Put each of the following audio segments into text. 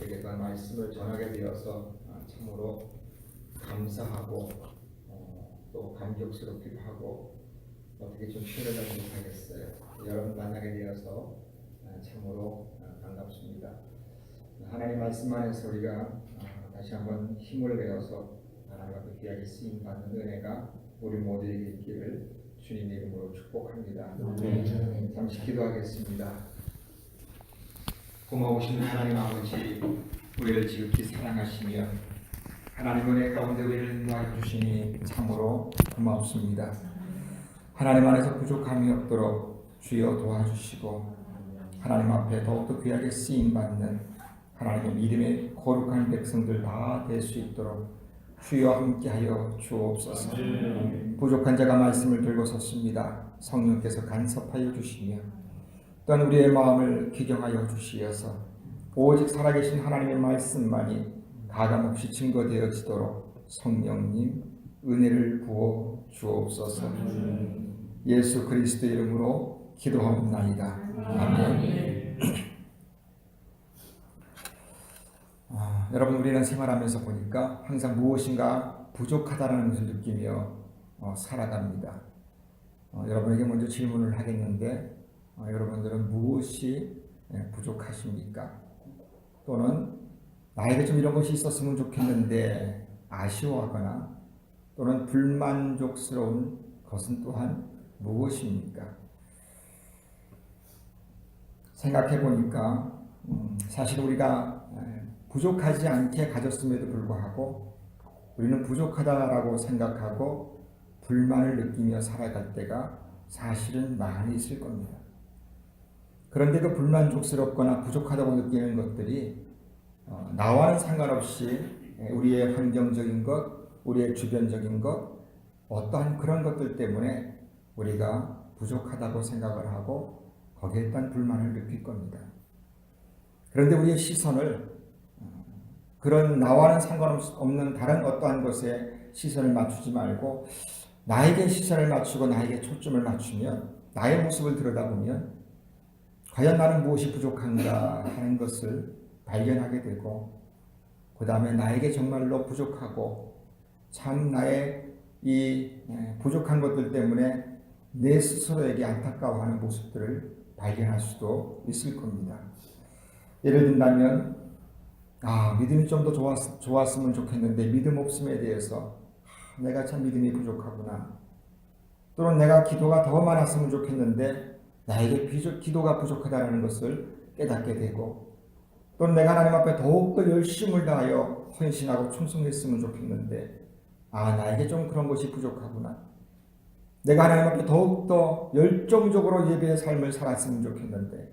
우리에게 말씀을 전하게 되어서 참으로 감사하고 또 감격스럽기도 하고 어떻게 좀 표현하지 못하겠어요. 여러분 만나게 되어서 참으로 반갑습니다. 하나님 말씀 안에서 우리가 다시 한번 힘을 내어서 하나님 앞에 귀하게 쓰임 받는 은혜가 우리 모두에게 있기를 주님의 이름으로 축복합니다. 잠시 기도하겠습니다. 고마우신 하나님 아버지, 우리를 지극히 사랑하시며 하나님 은혜 가운데 우리를 인도하여 주시니 참으로 고맙습니다. 하나님 안에서 부족함이 없도록 주여 도와주시고 하나님 앞에 더욱더 귀하게 쓰임받는 하나님의 믿음의 거룩한 백성들 다 될 수 있도록 주여 함께하여 주옵소서. 부족한 자가 말씀을 들고 섰습니다. 성령께서 간섭하여 주시며 또한 우리의 마음을 기경하여 주시어서 오직 살아계신 하나님의 말씀만이 가감없이 증거되어지도록 성령님 은혜를 부어 주옵소서. 예수 그리스도 이름으로 기도하옵나이다. 아멘. 여러분, 우리는 생활하면서 보니까 항상 무엇인가 부족하다는 것을 느끼며 살아갑니다. 여러분에게 먼저 질문을 하겠는데 여러분들은 무엇이 부족하십니까? 또는 나에게 좀 이런 것이 있었으면 좋겠는데 아쉬워하거나 또는 불만족스러운 것은 또한 무엇입니까? 생각해 보니까 사실 우리가 부족하지 않게 가졌음에도 불구하고 우리는 부족하다라고 생각하고 불만을 느끼며 살아갈 때가 사실은 많이 있을 겁니다. 그런데 그 불만족스럽거나 부족하다고 느끼는 것들이 나와는 상관없이 우리의 환경적인 것, 우리의 주변적인 것, 어떠한 그런 것들 때문에 우리가 부족하다고 생각을 하고 거기에 대한 불만을 느낄 겁니다. 그런데 우리의 시선을 그런 나와는 상관없는 다른 어떠한 것에 시선을 맞추지 말고 나에게 시선을 맞추고 나에게 초점을 맞추면 나의 모습을 들여다보면 과연 나는 무엇이 부족한가 하는 것을 발견하게 되고 그 다음에 나에게 정말로 부족하고 참 나의 이 부족한 것들 때문에 내 스스로에게 안타까워하는 모습들을 발견할 수도 있을 겁니다. 예를 든다면 믿음이 좀 더 좋았으면 좋겠는데 믿음 없음에 대해서 내가 참 믿음이 부족하구나. 또는 내가 기도가 더 많았으면 좋겠는데 나에게 기도가 부족하다는 것을 깨닫게 되고 또는 내가 하나님 앞에 더욱더 열심을 다하여 헌신하고 충성했으면 좋겠는데 나에게 좀 그런 것이 부족하구나. 내가 하나님 앞에 더욱더 열정적으로 예배의 삶을 살았으면 좋겠는데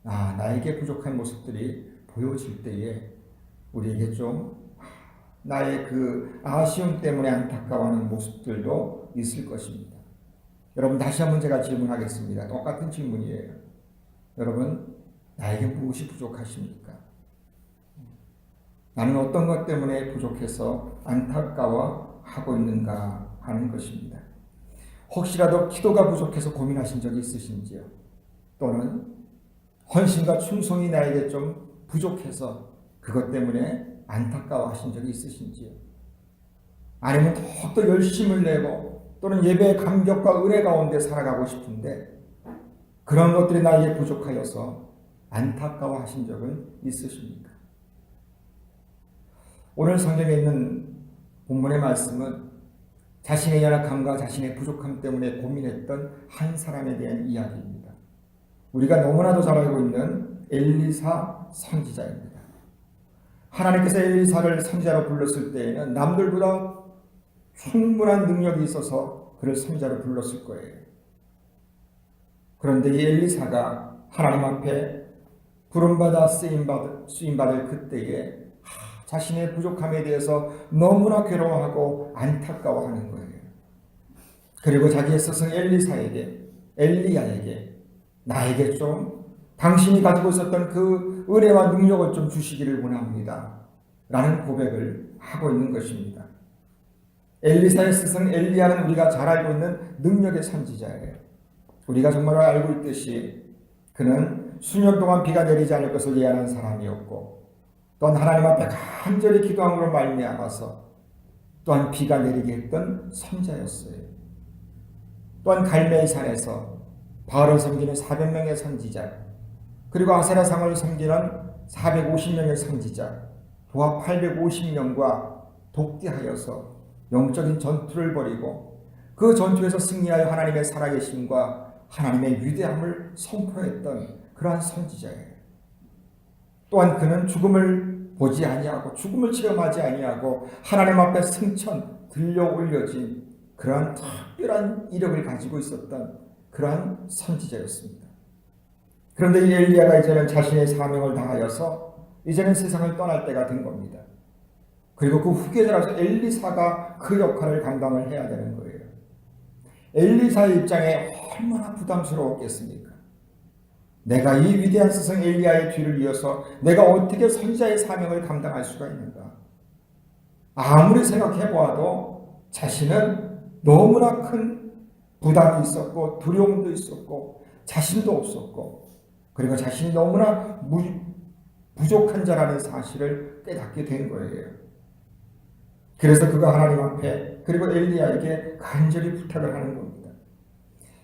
나에게 부족한 모습들이 보여질 때에 우리에게 좀 나의 그 아쉬움 때문에 안타까워하는 모습들도 있을 것입니다. 여러분, 다시 한번 제가 질문하겠습니다. 똑같은 질문이에요. 여러분, 나에게 무엇이 부족하십니까? 나는 어떤 것 때문에 부족해서 안타까워하고 있는가 하는 것입니다. 혹시라도 기도가 부족해서 고민하신 적이 있으신지요? 또는 헌신과 충성이 나에게 좀 부족해서 그것 때문에 안타까워하신 적이 있으신지요? 아니면 더욱더 열심을 내고 또는 예배의 감격과 은혜 가운데 살아가고 싶은데 그런 것들이 나에게 부족하여서 안타까워하신 적은 있으십니까? 오늘 성경에 있는 본문의 말씀은 자신의 연약함과 자신의 부족함 때문에 고민했던 한 사람에 대한 이야기입니다. 우리가 너무나도 잘 알고 있는 엘리사 선지자입니다. 하나님께서 엘리사를 선지자로 불렀을 때에는 남들보다 충분한 능력이 있어서 그를 선지자로 불렀을 거예요. 그런데 이 엘리사가 하나님 앞에 부름받아 쓰임받을 그때에 자신의 부족함에 대해서 너무나 괴로워하고 안타까워하는 거예요. 그리고 자기의 스승 엘리야에게 나에게 좀 당신이 가지고 있었던 그 은혜와 능력을 좀 주시기를 원합니다. 라는 고백을 하고 있는 것입니다. 엘리사의 스승 엘리야는 우리가 잘 알고 있는 능력의 선지자예요. 우리가 정말 알고 있듯이 그는 수년 동안 비가 내리지 않을 것을 예언한 사람이었고 또한 하나님 앞에 간절히 기도함으로 말미암아서 또한 비가 내리게 했던 선자였어요. 또한 갈멜산에서 바알을 섬기는 400명의 선지자, 그리고 아세라상을 섬기는 450명의 선지자, 도합 850명과 독대하여서 영적인 전투를 벌이고 그 전투에서 승리하여 하나님의 살아계심과 하나님의 위대함을 선포했던 그러한 선지자예요. 또한 그는 죽음을 보지 아니하고 죽음을 체험하지 아니하고 하나님 앞에 승천 들려 올려진 그러한 특별한 이력을 가지고 있었던 그러한 선지자였습니다. 그런데 이 엘리야가 이제는 자신의 사명을 다하여서 이제는 세상을 떠날 때가 된 겁니다. 그리고 그 후계자라서 엘리사가 그 역할을 감당을 해야 되는 거예요. 엘리사의 입장에 얼마나 부담스러웠겠습니까? 내가 이 위대한 스승 엘리야의 뒤를 이어서 내가 어떻게 선지자의 사명을 감당할 수가 있는가? 아무리 생각해 보아도 자신은 너무나 큰 부담이 있었고 두려움도 있었고 자신도 없었고 그리고 자신이 너무나 부족한 자라는 사실을 깨닫게 된 거예요. 그래서 그가 하나님 앞에 그리고 엘리야에게 간절히 부탁을 하는 겁니다.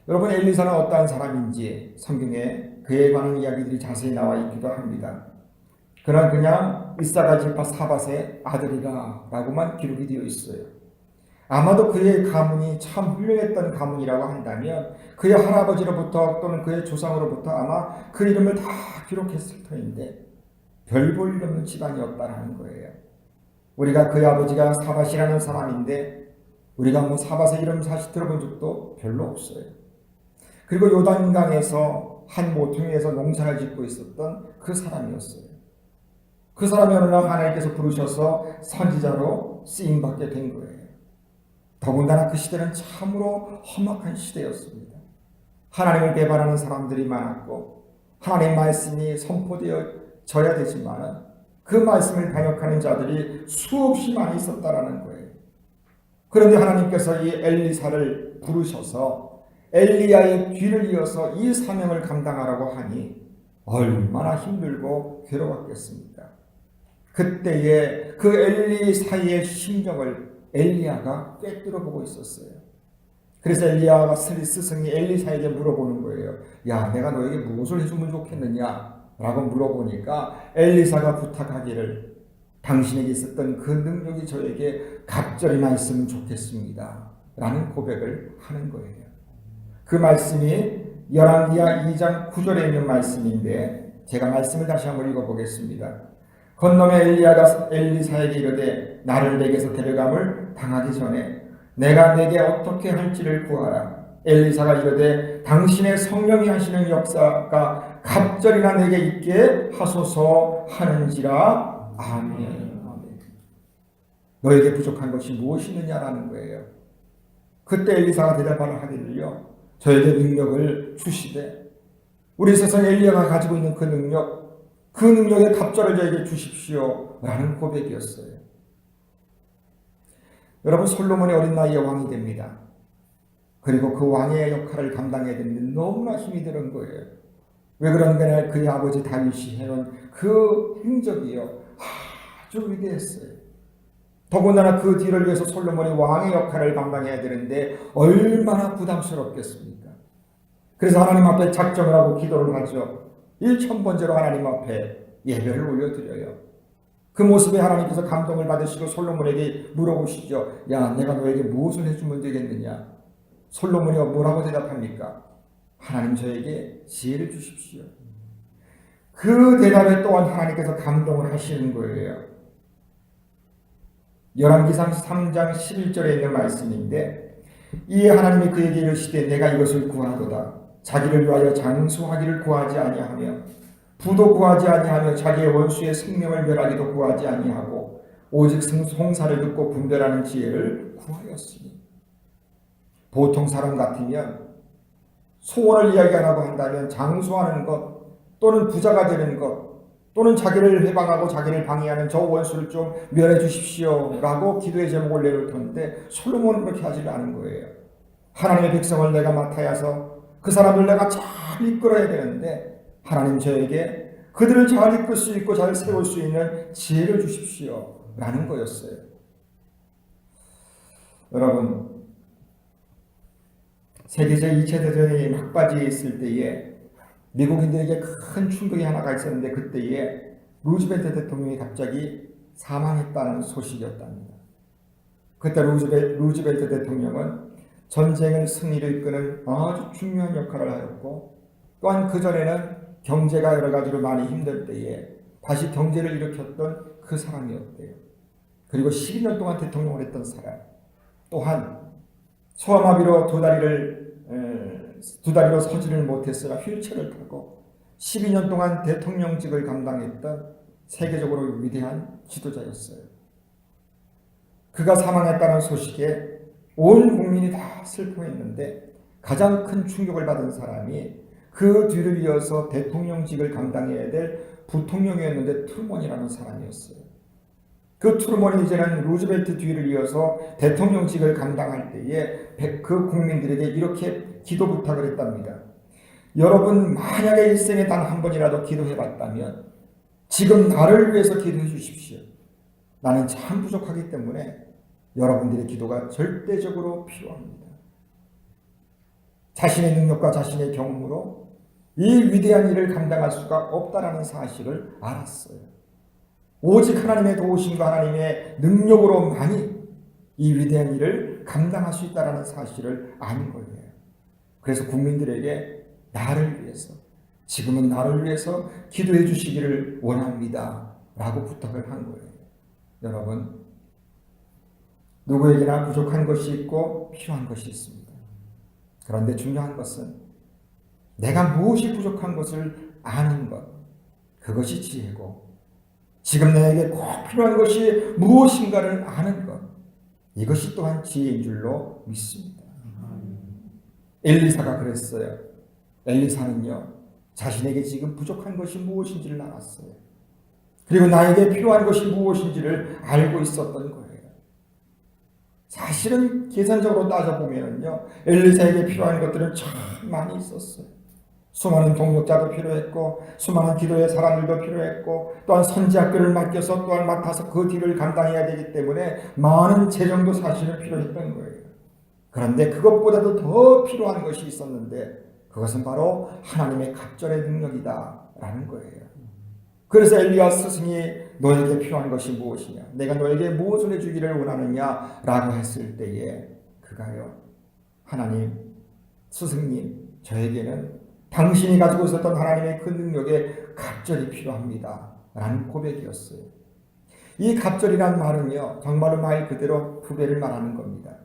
여러분, 엘리사는 어떠한 사람인지 성경에 그에 관한 이야기들이 자세히 나와 있기도 합니다. 그러나 그냥 이사가 지파 사밧의 아들이라 라고만 기록이 되어 있어요. 아마도 그의 가문이 참 훌륭했던 가문이라고 한다면 그의 할아버지로부터 또는 그의 조상으로부터 아마 그 이름을 다 기록했을 터인데 별 볼 일 없는 집안이었다라는 거예요. 우리가 그의 아버지가 사밧이라는 사람인데 우리가 뭐 사밧의 이름 사실 들어본 적도 별로 없어요. 그리고 요단강에서 한 모퉁이에서 농사를 짓고 있었던 그 사람이었어요. 그 사람이 어느 날 하나님께서 부르셔서 선지자로 쓰임받게 된 거예요. 더군다나 그 시대는 참으로 험악한 시대였습니다. 하나님을 배반하는 사람들이 많았고 하나님의 말씀이 선포되어져야 되지만 그 말씀을 반역하는 자들이 수없이 많이 있었다라는 거예요. 그런데 하나님께서 이 엘리사를 부르셔서 엘리야의 뒤를 이어서 이 사명을 감당하라고 하니 얼마나 힘들고 괴로웠겠습니까? 그때에 그 엘리사의 심정을 엘리야가 꿰뚫어 보고 있었어요. 그래서 엘리야가 스승이 엘리사에게 물어보는 거예요. 야, 내가 너에게 무엇을 해주면 좋겠느냐? 라고 물어보니까 엘리사가 부탁하기를 당신에게 있었던 그 능력이 저에게 갑절이나 있으면 좋겠습니다. 라는 고백을 하는 거예요. 그 말씀이 열왕기하 2장 9절에 있는 말씀인데 제가 말씀을 다시 한번 읽어보겠습니다. 건너매 엘리야가 엘리사에게 이르되 나를 내게서 데려감을 당하기 전에 내가 내게 어떻게 할지를 구하라. 엘리사가 이르되 당신의 성령이 하시는 역사가 갑절이나 내게 있게 하소서 하는지라. 아멘. 너에게 부족한 것이 무엇이 있느냐라는 거예요. 그때 엘리사가 대답을 하기를요. 저에게 능력을 주시되 우리 세상 엘리야가 가지고 있는 그 능력의 갑절을 저에게 주십시오 라는 고백이었어요. 여러분, 솔로몬이 어린 나이에 왕이 됩니다. 그리고 그 왕의 역할을 감당해야 되는데 너무나 힘이 드는 거예요. 왜 그런가? 그의 아버지 다윗이 해놓은 그 행적이요 아주 위대했어요. 더군다나 그 뒤를 위해서 솔로몬이 왕의 역할을 감당해야 되는데 얼마나 부담스럽겠습니까? 그래서 하나님 앞에 작정을 하고 기도를 하죠. 1000번째로 하나님 앞에 예배를 올려드려요. 그 모습에 하나님께서 감동을 받으시고 솔로몬에게 물어보시죠. 야, 내가 너에게 무엇을 해주면 되겠느냐? 솔로몬이 뭐라고 대답합니까? 하나님 저에게 지혜를 주십시오. 그 대답에 또한 하나님께서 감동을 하시는 거예요. 열왕기상 3장 11절에 있는 말씀인데 이에 하나님이 그에게 이르시되 내가 이것을 구하도다. 자기를 위하여 장수하기를 구하지 아니하며 부도 구하지 아니하며 자기의 원수의 생명을 멸하기도 구하지 아니하고 오직 송사를 듣고 분별하는 지혜를 구하였으니. 보통 사람 같으면 소원을 이야기 하라고 한다면 장수하는 것 또는 부자가 되는 것 또는 자기를 해방하고 자기를 방해하는 저 원수를 좀 멸해 주십시오 라고 기도의 제목을 내놓을 텐데 솔로몬은 그렇게 하지 않은 거예요. 하나님의 백성을 내가 맡아야서 그 사람을 내가 잘 이끌어야 되는데 하나님 저에게 그들을 잘 이끌 수 있고 잘 세울 수 있는 지혜를 주십시오 라는 거였어요. 여러분, 세계적 2차 대전이 막바지에 있을 때에 미국인들에게 큰 충격이 하나가 있었는데, 그때에 루즈벨트 대통령이 갑자기 사망했다는 소식이었답니다. 그때 루즈벨트 대통령은 전쟁을 승리를 이끄는 아주 중요한 역할을 하였고, 또한 그전에는 경제가 여러 가지로 많이 힘들 때에 다시 경제를 일으켰던 그 사람이었대요. 그리고 12년 동안 대통령을 했던 사람, 또한 소아마비로 두 다리로 서지를 못했으나 휠체어를 타고 12년 동안 대통령직을 감당했던 세계적으로 위대한 지도자였어요. 그가 사망했다는 소식에 온 국민이 다 슬퍼했는데, 가장 큰 충격을 받은 사람이 그 뒤를 이어서 대통령직을 감당해야 될 부통령이었는데 트루먼이라는 사람이었어요. 그 트루먼이 이제는 루즈벨트 뒤를 이어서 대통령직을 감당할 때에 그 국민들에게 이렇게 기도 부탁을 했답니다. 여러분, 만약에 일생에 단 한 번이라도 기도해봤다면 지금 나를 위해서 기도해 주십시오. 나는 참 부족하기 때문에 여러분들의 기도가 절대적으로 필요합니다. 자신의 능력과 자신의 경험으로 이 위대한 일을 감당할 수가 없다라는 사실을 알았어요. 오직 하나님의 도우심과 하나님의 능력으로만이 이 위대한 일을 감당할 수 있다는 사실을 안 거예요. 그래서 국민들에게 나를 위해서, 지금은 나를 위해서 기도해 주시기를 원합니다 라고 부탁을 한 거예요. 여러분, 누구에게나 부족한 것이 있고 필요한 것이 있습니다. 그런데 중요한 것은 내가 무엇이 부족한 것을 아는 것, 그것이 지혜고, 지금 나에게 꼭 필요한 것이 무엇인가를 아는 것, 이것이 또한 지혜인 줄로 믿습니다. 엘리사가 그랬어요. 엘리사는요, 자신에게 지금 부족한 것이 무엇인지를 알았어요. 그리고 나에게 필요한 것이 무엇인지를 알고 있었던 거예요. 사실은 계산적으로 따져보면요, 엘리사에게 필요한 것들은 참 많이 있었어요. 수많은 동력자도 필요했고, 수많은 기도의 사람들도 필요했고, 또한 선지학교를 맡겨서 또한 맡아서 그 뒤를 감당해야 되기 때문에 많은 재정도 사실은 필요했던 거예요. 그런데 그것보다도 더 필요한 것이 있었는데, 그것은 바로 하나님의 갑절의 능력이다라는 거예요. 그래서 엘리야 스승이 너에게 필요한 것이 무엇이냐, 내가 너에게 무엇을 해주기를 원하느냐 라고 했을 때에 그가요, 하나님, 스승님, 저에게는 당신이 가지고 있었던 하나님의 그 능력에 갑절이 필요합니다 라는 고백이었어요. 이 갑절이란 말은요, 정말로 말 그대로 부배를 말하는 겁니다.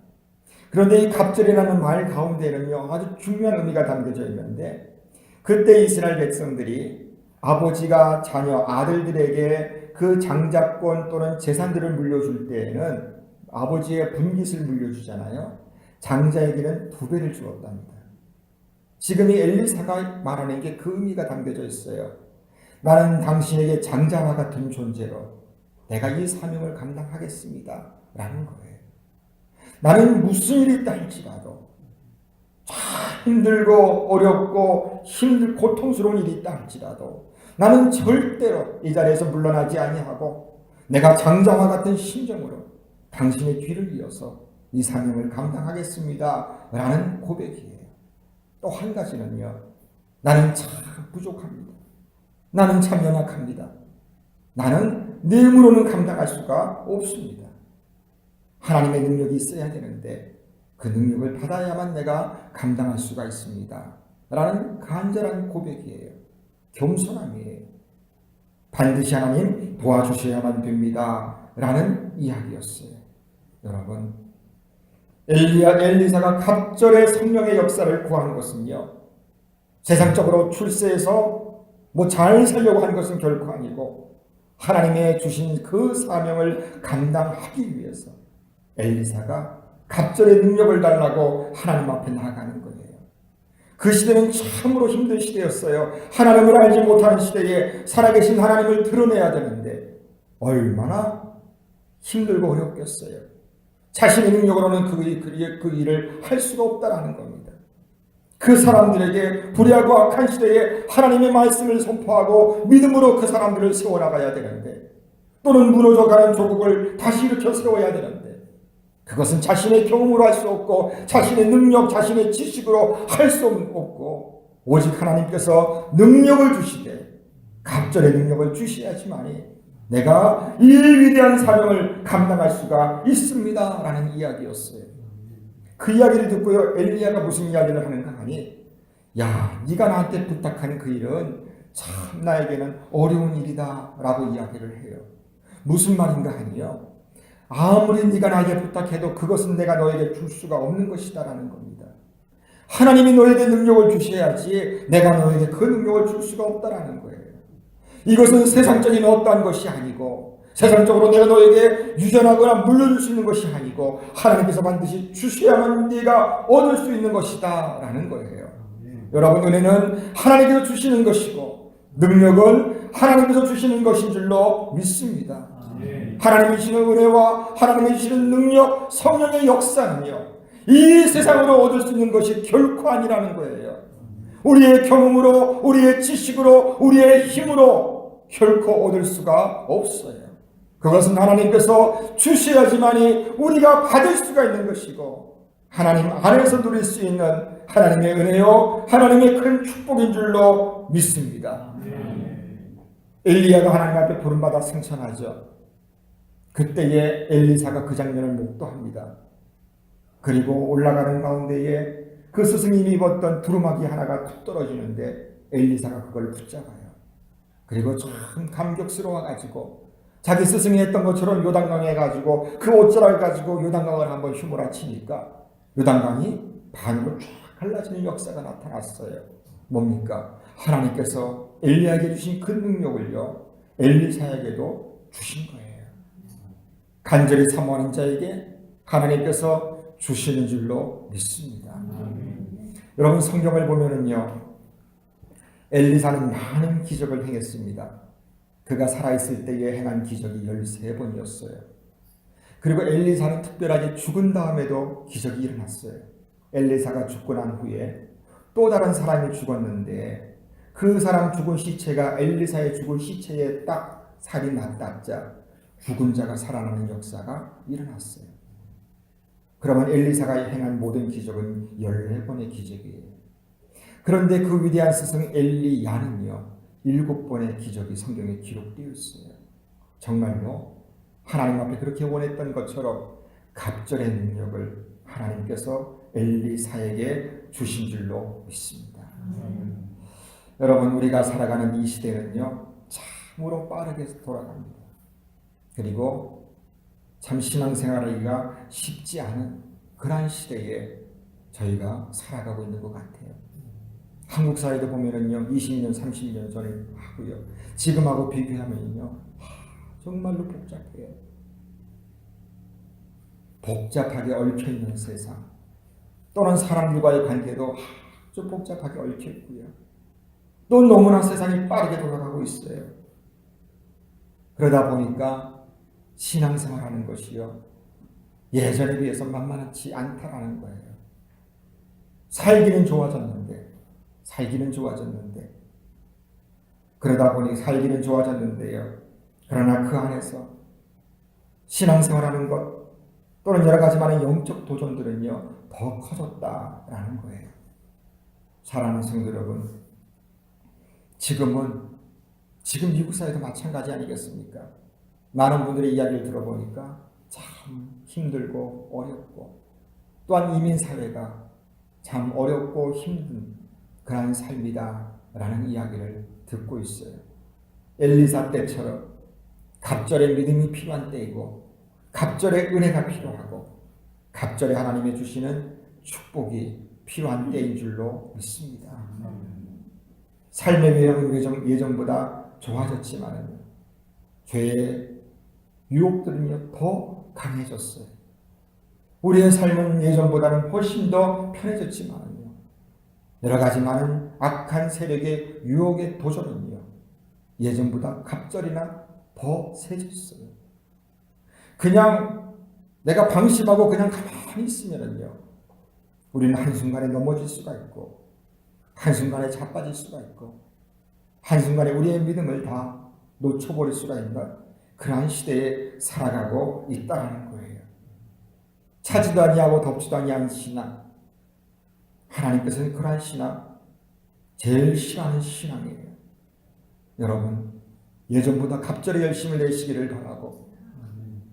그런데 이 갑절이라는 말 가운데는요, 아주 중요한 의미가 담겨져 있는데, 그때 이스라엘 백성들이 아버지가 자녀 아들들에게 그 장자권 또는 재산들을 물려줄 때에는 아버지의 분깃을 물려주잖아요. 장자에게는 2배를 주었답니다. 지금 이 엘리사가 말하는 게 그 의미가 담겨져 있어요. 나는 당신에게 장자와 같은 존재로 내가 이 사명을 감당하겠습니다 라는 거예요. 나는 무슨 일이 있다 할지라도, 힘들고 어렵고 고통스러운 일이 있다 할지라도 나는 절대로 이 자리에서 물러나지 아니하고 내가 장자와 같은 심정으로 당신의 뒤를 이어서 이 사명을 감당하겠습니다 라는 고백이에요. 또 한 가지는요, 나는 참 부족합니다. 나는 참 연약합니다. 나는 내 힘으로는 감당할 수가 없습니다. 하나님의 능력이 있어야 되는데 그 능력을 받아야만 내가 감당할 수가 있습니다 라는 간절한 고백이에요. 겸손함이에요. 반드시 하나님 도와주셔야만 됩니다 라는 이야기였어요. 여러분, 엘리사가 갑절의 성령의 역사를 구한 것은요, 세상적으로 출세해서 잘 살려고 한 것은 결코 아니고 하나님의 주신 그 사명을 감당하기 위해서 엘리사가 갑절의 능력을 달라고 하나님 앞에 나아가는 거예요. 그 시대는 참으로 힘든 시대였어요. 하나님을 알지 못하는 시대에 살아계신 하나님을 드러내야 되는데 얼마나 힘들고 어렵겠어요. 자신의 능력으로는 그 일을 할 수가 없다라는 겁니다. 그 사람들에게 불의하고 악한 시대에 하나님의 말씀을 선포하고 믿음으로 그 사람들을 세워나가야 되는데, 또는 무너져가는 조국을 다시 일으켜 세워야 되는데, 그것은 자신의 경험으로 할 수 없고 자신의 능력, 자신의 지식으로 할 수 없고 오직 하나님께서 능력을 주시되 갑절의 능력을 주셔야지만이 내가 이 위대한 사명을 감당할 수가 있습니다 라는 이야기였어요. 그 이야기를 듣고요, 엘리야가 무슨 이야기를 하는가 하니, 야, 네가 나한테 부탁한 그 일은 참 나에게는 어려운 일이다 라고 이야기를 해요. 무슨 말인가 하니요, 아무리 네가 나에게 부탁해도 그것은 내가 너에게 줄 수가 없는 것이다 라는 겁니다. 하나님이 너에게 능력을 주셔야지 내가 너에게 그 능력을 줄 수가 없다라는 거예요. 이것은 세상적인 어떠한 것이 아니고, 세상적으로 내가 너에게 유전하거나 물려줄 수 있는 것이 아니고, 하나님께서 반드시 주셔야만 네가 얻을 수 있는 것이다 라는 거예요. 여러분, 은혜는 하나님께서 주시는 것이고 능력은 하나님께서 주시는 것인 줄로 믿습니다. 하나님이 주시는 은혜와 하나님이 주시는 능력, 성령의 역사는요, 이 세상으로 얻을 수 있는 것이 결코 아니라는 거예요. 우리의 경험으로, 우리의 지식으로, 우리의 힘으로 결코 얻을 수가 없어요. 그것은 하나님께서 주셔야지만이 우리가 받을 수가 있는 것이고, 하나님 안에서 누릴 수 있는 하나님의 은혜요, 하나님의 큰 축복인 줄로 믿습니다. 엘리야가 하나님 앞에 부름받아 승천하죠. 그때에 엘리사가 그 장면을 목도합니다. 그리고 올라가는 가운데에 그 스승님이 입었던 두루마기 하나가 툭 떨어지는데 엘리사가 그걸 붙잡아요. 그리고 참 감격스러워가지고 자기 스승이 했던 것처럼 요단강에 가지고 그 옷자락을 가지고 요단강을 한번 휘몰아치니까 요단강이 반으로 쫙 갈라지는 역사가 나타났어요. 뭡니까? 하나님께서 엘리야에게 주신 그 능력을요, 엘리사에게도 주신 거예요. 간절히 사모하는 자에게 하나님께서 주시는 줄로 믿습니다. 여러분, 성경을 보면은요, 엘리사는 많은 기적을 행했습니다. 그가 살아있을 때에 행한 기적이 13번이었어요. 그리고 엘리사는 특별하게 죽은 다음에도 기적이 일어났어요. 엘리사가 죽고 난 후에 또 다른 사람이 죽었는데 그 사람 죽은 시체가 엘리사의 죽은 시체에 딱 살이 맞닿자 죽은 자가 살아나는 역사가 일어났어요. 그러면 엘리사가 행한 모든 기적은 14번의 기적이에요. 그런데 그 위대한 스승 엘리야는요, 7번의 기적이 성경에 기록되어 있어요. 정말로 하나님 앞에 그렇게 원했던 것처럼 갑절의 능력을 하나님께서 엘리사에게 주신 줄로 믿습니다. 여러분, 우리가 살아가는 이 시대는요, 참으로 빠르게 돌아갑니다. 그리고 참 신앙생활하기가 쉽지 않은 그러한 시대에 저희가 살아가고 있는 것 같아요. 한국 사회도 보면은요, 20년, 30년 전에 하고요, 지금하고 비교하면요, 정말로 복잡해요. 복잡하게 얽혀있는 세상, 또는 사람들과의 관계도 아주 복잡하게 얽혀있고요, 또 너무나 세상이 빠르게 돌아가고 있어요. 그러다 보니까 신앙생활하는 것이요, 예전에 비해서 만만치 않다라는 거예요. 살기는 좋아졌는데 그러다 보니 살기는 좋아졌는데요, 그러나 그 안에서 신앙생활하는 것 또는 여러 가지 많은 영적 도전들은요, 더 커졌다라는 거예요. 사랑하는 성도 여러분, 지금 미국 사회도 마찬가지 아니겠습니까? 많은 분들의 이야기를 들어보니까 참 힘들고 어렵고, 또한 이민사회가 참 어렵고 힘든 그런 삶이다라는 이야기를 듣고 있어요. 엘리사 때처럼 갑절의 믿음이 필요한 때이고, 갑절의 은혜가 필요하고, 갑절에 하나님이 주시는 축복이 필요한 때인 줄로 믿습니다. 삶의 외형은 예전보다 좋아졌지만 죄의 유혹들은요, 더 강해졌어요. 우리의 삶은 예전보다는 훨씬 더 편해졌지만 여러 가지 많은 악한 세력의 유혹의 도전은요, 예전보다 갑절이나 더 세졌어요. 그냥 내가 방심하고 그냥 가만히 있으면은요, 우리는 한순간에 넘어질 수가 있고, 한순간에 자빠질 수가 있고 한순간에 우리의 믿음을 다 놓쳐버릴 수가 있는 그러한 시대에 살아가고 있다는 거예요. 차지도 아니하고 덮지도 아니하는 신앙, 하나님께서는 그러한 신앙 제일 싫어하는 신앙이에요. 여러분, 예전보다 갑절에 열심을 내시기를 바라고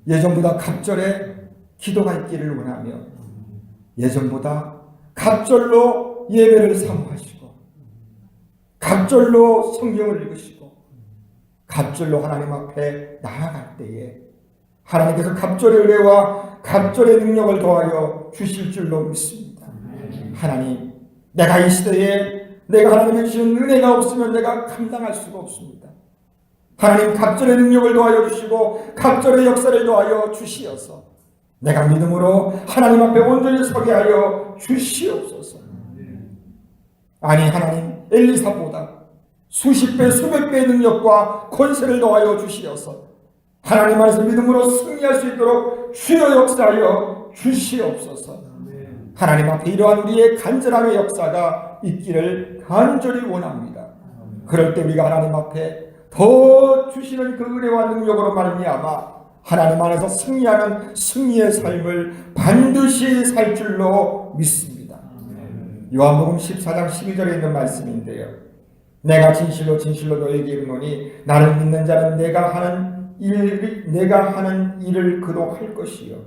예전보다 갑절에 기도가 있기를 원하며 예전보다 갑절로 예배를 사모하시고 갑절로 성경을 읽으시고 갑절로 하나님 앞에 나아갈 때에 하나님께서 갑절의 은혜와 갑절의 능력을 더하여 주실 줄로 믿습니다. 하나님, 내가 이 시대에 내가 하나님의 주시는 은혜가 없으면 내가 감당할 수가 없습니다. 하나님, 갑절의 능력을 더하여 주시고 갑절의 역사를 더하여 주시어서 내가 믿음으로 하나님 앞에 온전히 서게 하여 주시옵소서. 아니, 하나님, 엘리사보다 수십 배 수백 배의 능력과 권세를 더하여 주시어서 하나님 안에서 믿음으로 승리할 수 있도록 주여 역사하여 주시옵소서. 하나님 앞에 이러한 우리의 간절함의 역사가 있기를 간절히 원합니다. 그럴 때 우리가 하나님 앞에 더 주시는 그 은혜와 능력으로 말미암아 하나님 안에서 승리하는 승리의 삶을 반드시 살 줄로 믿습니다. 요한복음 14장 12절에 있는 말씀인데요. 내가 진실로 진실로 너에게 이르노니 나를 믿는 자는 내가 하는 일을 그도 할 것이요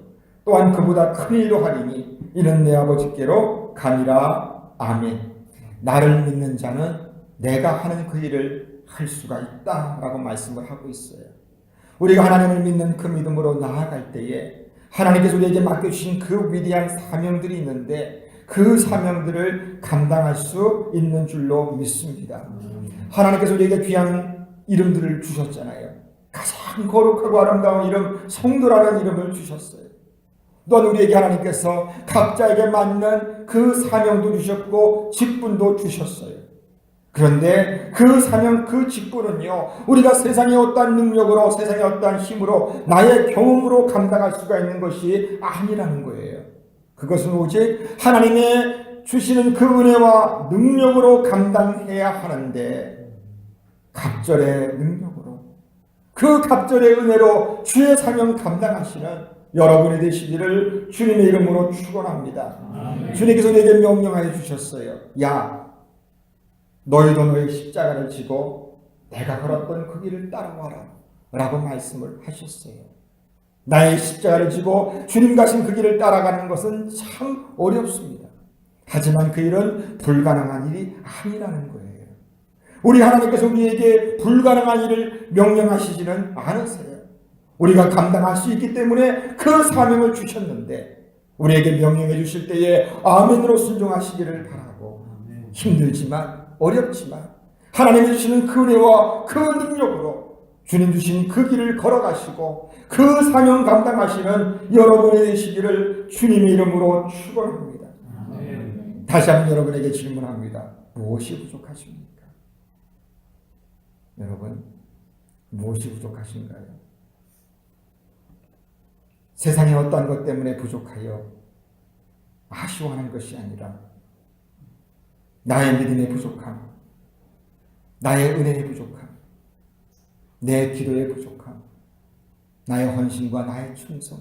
또한 그보다 큰 일도 하리니 이는 내 아버지께로 가니라. 아멘. 나를 믿는 자는 내가 하는 그 일을 할 수가 있다라고 말씀을 하고 있어요. 우리가 하나님을 믿는 그 믿음으로 나아갈 때에 하나님께서 우리에게 맡겨주신 그 위대한 사명들이 있는데 그 사명들을 감당할 수 있는 줄로 믿습니다. 하나님께서 우리에게 귀한 이름들을 주셨잖아요. 가장 거룩하고 아름다운 이름, 성도라는 이름을 주셨어요. 또한 우리에게 하나님께서 각자에게 맞는 그 사명도 주셨고 직분도 주셨어요. 그런데 그 사명, 그 직분은요, 우리가 세상의 어떠한 능력으로, 세상의 어떠한 힘으로, 나의 경험으로 감당할 수가 있는 것이 아니라는 거예요. 그것은 오직 하나님의 주시는 그 은혜와 능력으로 감당해야 하는데, 갑절의 능력으로, 그 갑절의 은혜로 주의 사명 감당하시는 여러분이 되시기를 주님의 이름으로 축원합니다. 주님께서 우리에게 명령하여 주셨어요. 야, 너희도 너희 십자가를 지고 내가 걸었던 그 길을 따라와라 라고 말씀을 하셨어요. 나의 십자가를 지고 주님 가신 그 길을 따라가는 것은 참 어렵습니다. 하지만 그 일은 불가능한 일이 아니라는 거예요. 우리 하나님께서 우리에게 불가능한 일을 명령하시지는 않으세요. 우리가 감당할 수 있기 때문에 그 사명을 주셨는데 우리에게 명령해 주실 때에 아멘으로 순종하시기를 바라고, 힘들지만 어렵지만 하나님이 주시는 그 은혜와 그 능력으로 주님 주신 그 길을 걸어가시고 그 사명 감당하시는 여러분이 되시기를 주님의 이름으로 축원합니다. 다시 한번 여러분에게 질문합니다. 무엇이 부족하십니까? 여러분, 무엇이 부족하신가요? 세상의 어떠한 것 때문에 부족하여 아쉬워하는 것이 아니라 나의 믿음의 부족함, 나의 은혜의 부족함, 내 기도의 부족함, 나의 헌신과 나의 충성,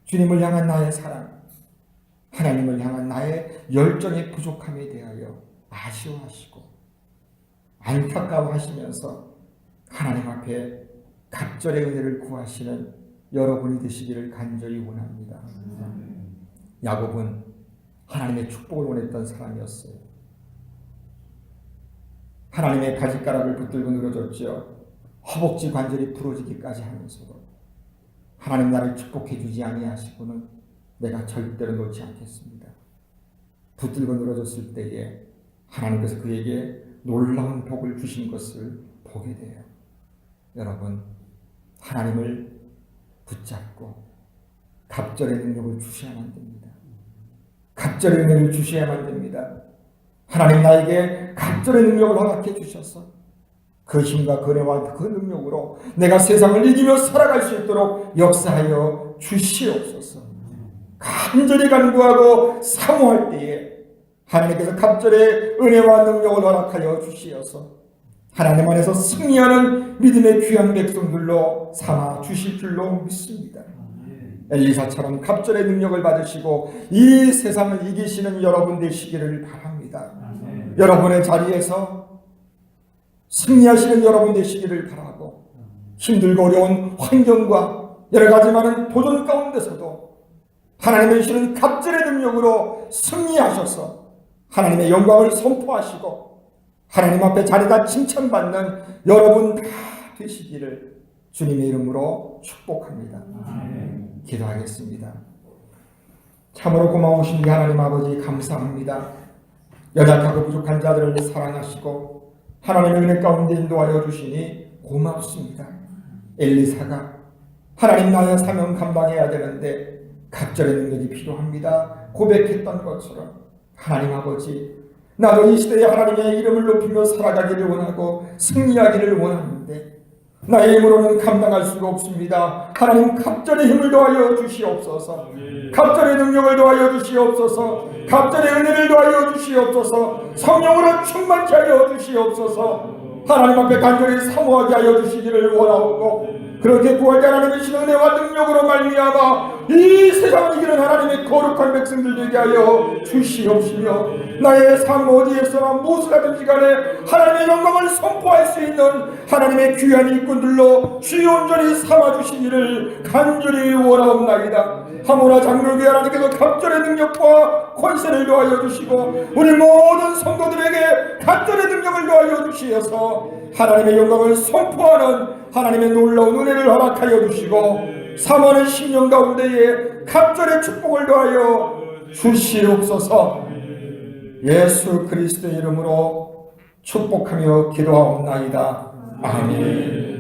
주님을 향한 나의 사랑, 하나님을 향한 나의 열정의 부족함에 대하여 아쉬워하시고 안타까워하시면서 하나님 앞에 갑절의 은혜를 구하시는 여러분이 되시기를 간절히 원합니다. 야곱은 하나님의 축복을 원했던 사람이었어요. 하나님의 가지가락을 붙들고 늘어졌죠. 허벅지 관절이 부러지기까지 하면서도 하나님 나를 축복해 주지 아니하시고는 내가 절대로 놓지 않겠습니다. 붙들고 늘어졌을 때에 하나님께서 그에게 놀라운 복을 주신 것을 보게 돼요. 여러분, 하나님을 붙잡고 갑절의 능력을 주셔야만 됩니다. 갑절의 은혜를 주셔야만 됩니다. 하나님 나에게 갑절의 능력을 허락해 주셔서 그 힘과 그 은혜와 그 능력으로 내가 세상을 이기며 살아갈 수 있도록 역사하여 주시옵소서. 간절히 간구하고 사모할 때에 하나님께서 갑절의 은혜와 능력을 허락하여 주시어서 하나님 안에서 승리하는 믿음의 귀한 백성들로 삼아 주실 줄로 믿습니다. 엘리사처럼 갑절의 능력을 받으시고 이 세상을 이기시는 여러분 되시기를 바랍니다. 여러분의 자리에서 승리하시는 여러분 되시기를 바라고, 힘들고 어려운 환경과 여러 가지 많은 도전 가운데서도 하나님의 주시는 갑절의 능력으로 승리하셔서 하나님의 영광을 선포하시고 하나님 앞에 자리다 칭찬받는 여러분 다 되시기를 주님의 이름으로 축복합니다. 기도하겠습니다. 참으로 고마우신 우리 하나님 아버지 감사합니다. 연약하고 부족한 자들을 사랑하시고 하나님의 은혜 가운데 인도하여 주시니 고맙습니다. 엘리사가 하나님 나의 사명 감당해야 되는데 갑절의 능력이 필요합니다 고백했던 것처럼 하나님 아버지, 나도 이 시대에 하나님의 이름을 높이며 살아가기를 원하고 승리하기를 원하는데 나의 힘으로는 감당할 수가 없습니다. 하나님 갑절의 힘을 더하여 주시옵소서. 갑절의 능력을 더하여 주시옵소서. 갑절의 은혜를 더하여 주시옵소서. 성령으로 충만케 하여 주시옵소서. 하나님 앞에 간절히 사모하게 하여 주시기를 원하옵고, 그렇게 구할 때 하나님의 신 은혜와 능력으로 말미암아 이 세상을 이기는 하나님의 거룩한 백성들 되게 하여 주시옵시며, 나의 삶 어디에서나 무엇을 하든지 간에 하나님의 영광을 선포할 수 있는 하나님의 귀한 일꾼들로 주의 온전히 삼아주시기를 간절히 원하옵나이다. 하모나 장로교회 하나님께서 갑절의 능력과 권세를 더하여 주시고 우리 모든 성도들에게 갑절의 능력을 더하여 주시어서 하나님의 영광을 선포하는 하나님의 놀라운 은혜를 허락하여 주시고 사모하는 심령 가운데에 갑절의 축복을 더하여 주시옵소서. 예수 그리스도의 이름으로 축복하며 기도하옵나이다. 아멘.